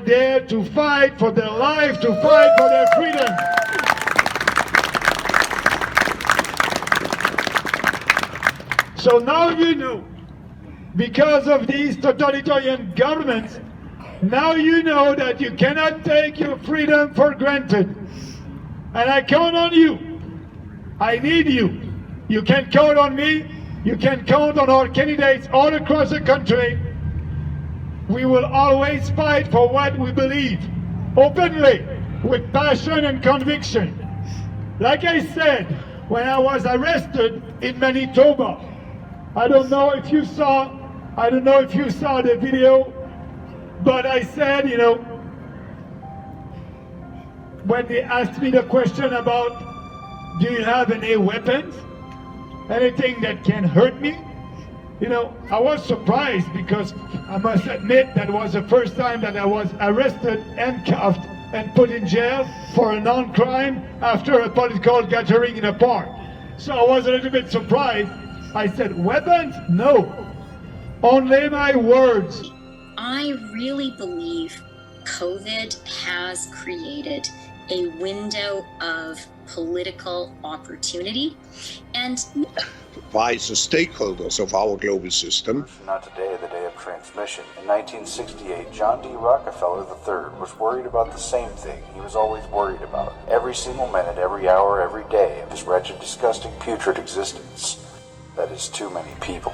there to fight for their life, to fight for their freedom. So now you know, because of these totalitarian governments, now you know that you cannot take your freedom for granted. And I count on you. I need you. You can count on me. You can count on our candidates all across the country. We will always fight for what we believe, openly, with passion and conviction. Like I said, when I was arrested in Manitoba, I don't know if you saw the video, but I said, you know, when they asked me the question about, do you have any weapons? Anything that can hurt me? You know, I was surprised because I must admit that was the first time that I was arrested, handcuffed, and put in jail for a non-crime after a political gathering in a park. So I was a little bit surprised. I said, weapons? No. Only my words. I really believe COVID has created a window of political opportunity and advise the stakeholders of our global system. Not today, the day of transmission. In 1968, John D. Rockefeller III was worried about the same thing he was always worried about. Every single minute, every hour, every day of his wretched, disgusting, putrid existence. That is too many people.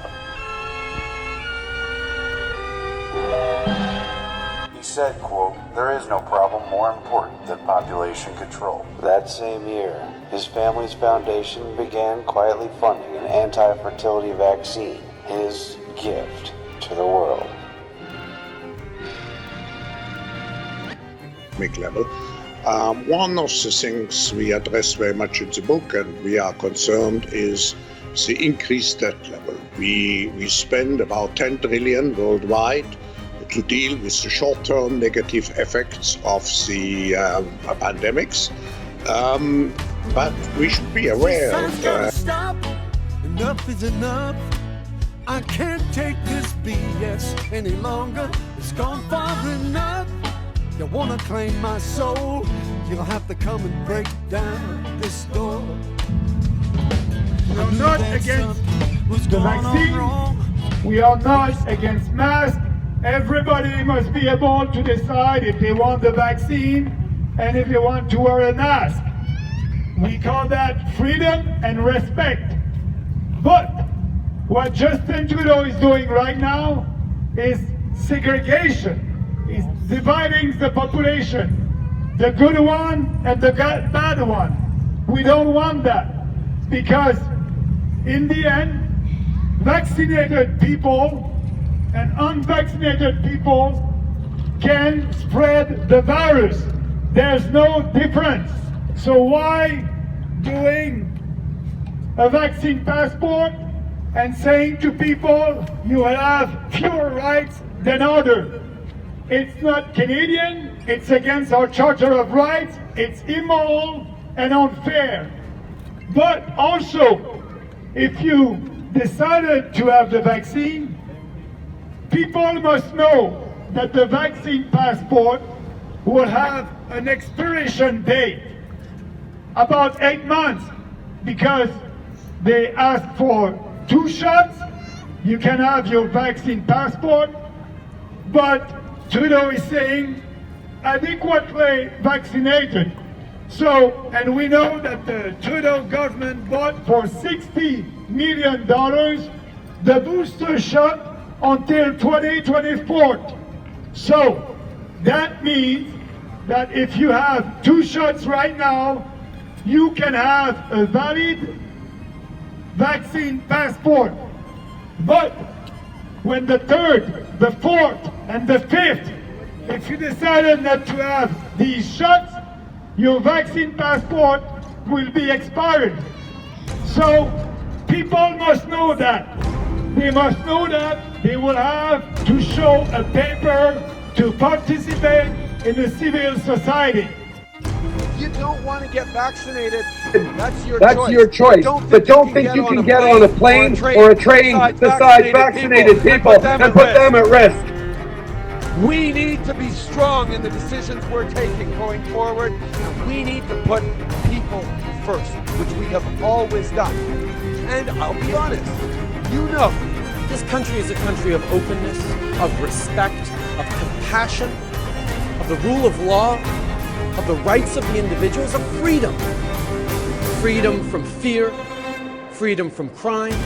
He said, quote, "There is no problem more important than population control." That same year, his family's foundation began quietly funding an anti-fertility vaccine, his gift to the world. Level. One of the things we address very much in the book, and we are concerned, is the increased debt level. We spend about 10 trillion worldwide to deal with the short-term negative effects of the pandemics. But we should be aware that stop. Enough is enough. I can't take this BS any longer. It's gone far enough. You wanna claim my soul? You'll have to come and break down this door. We are not against the vaccine. We are not against masks. Everybody must be able to decide if they want the vaccine and if they want to wear a mask. We call that freedom and respect. But what Justin Trudeau is doing right now is segregation. He's dividing the population, the good one and the bad one. We don't want that because in the end, vaccinated people and unvaccinated people can spread the virus. There's no difference. So why doing a vaccine passport and saying to people you will have fewer rights than others? It's not Canadian, it's against our Charter of Rights, it's immoral and unfair. But also, if you decided to have the vaccine, people must know that the vaccine passport will have an expiration date, about 8 months, because they ask for 2 shots, you can have your vaccine passport, but Trudeau is saying adequately vaccinated. So, and we know that the Trudeau government bought for $60 million the booster shot until 2024. So, that means that if you have 2 shots right now, you can have a valid vaccine passport. But when the 3rd, the 4th, and the 5th, if you decided not to have these shots, your vaccine passport will be expired. So people must know that. They must know that they will have to show a paper to participate in the civil society. You don't want to get vaccinated, that's your choice. But don't think you can get on a plane or a train beside vaccinated people and put them at risk. We need to be strong in the decisions we're taking going forward, and we need to put people first, which we have always done. And I'll be honest, you know, this country is a country of openness, of respect, of compassion, of the rule of law, of the rights of the individuals, of freedom. Freedom from fear, freedom from crime,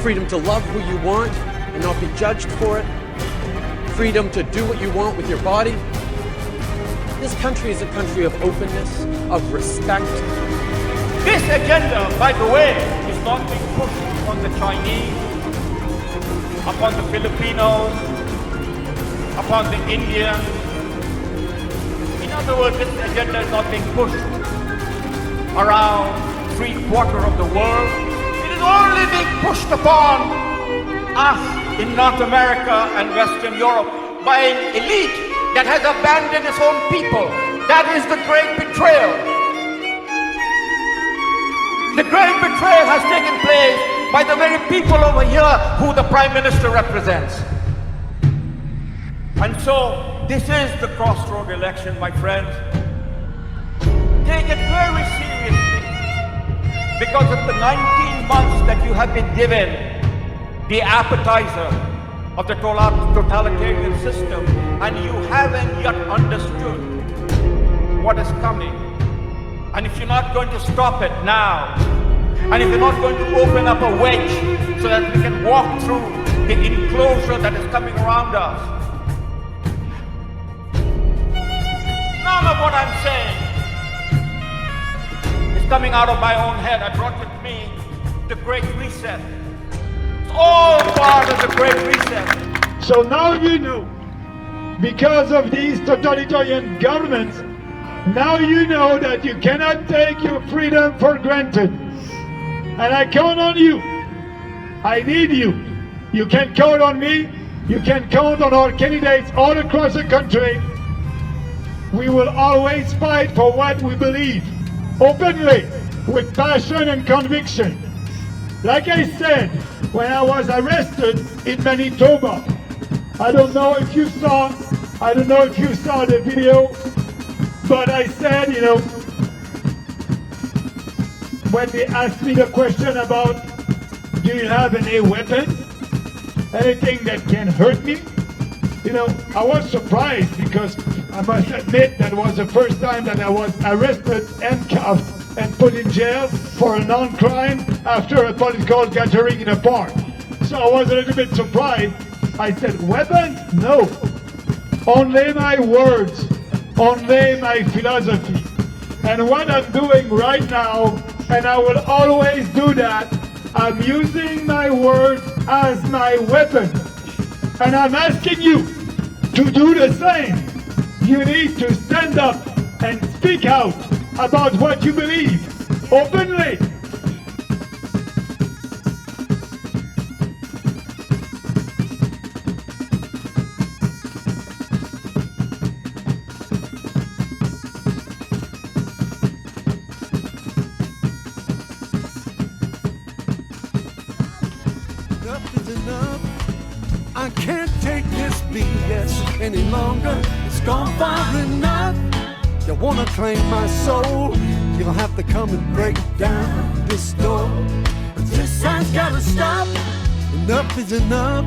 freedom to love who you want and not be judged for it, freedom to do what you want with your body. This country is a country of openness, of respect. This agenda, by the way, is not being pushed upon the Chinese, upon the Filipinos, upon the Indians. In other words, this agenda is not being pushed around 3/4 of the world. It is only being pushed upon us in North America and Western Europe by an elite that has abandoned its own people. That is the great betrayal. The great betrayal has taken place by the very people over here who the Prime Minister represents. And so, this is the crossroad election, my friends. Take it very seriously, because of the 19 months that you have been given the appetizer of the totalitarian system, and you haven't yet understood what is coming. And if you're not going to stop it now, and if you're not going to open up a wedge so that we can walk through the enclosure that is coming around us, none of what I'm saying is coming out of my own head. I brought with me the Great Reset. It's all part of the Great Reset. So now you know, because of these totalitarian governments, now you know that you cannot take your freedom for granted. And I count on you. I need you. You can count on me. You can count on our candidates all across the country. We will always fight for what we believe, openly, with passion and conviction. Like I said, when I was arrested in Manitoba, I don't know if you saw the video, but I said, you know, when they asked me the question about, do you have any weapons, anything that can hurt me? You know, I was surprised, because I must admit that was the first time that I was arrested and cuffed and put in jail for a non-crime after a political gathering in a park. So I was a little bit surprised. I said, weapons? No. Only my words, only my philosophy. And what I'm doing right now, and I will always do that, I'm using my words as my weapon. And I'm asking you to do the same. You need to stand up and speak out about what you believe, openly. Enough is enough. I can't take this BS any longer. It's gone far enough. You wanna claim my soul? You'll have to come and break down this door. This has gotta stop. Enough is enough.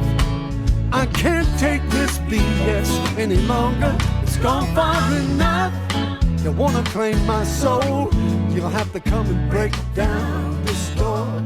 I can't take this BS any longer. It's gone far enough. You wanna claim my soul? You'll have to come and break down this door.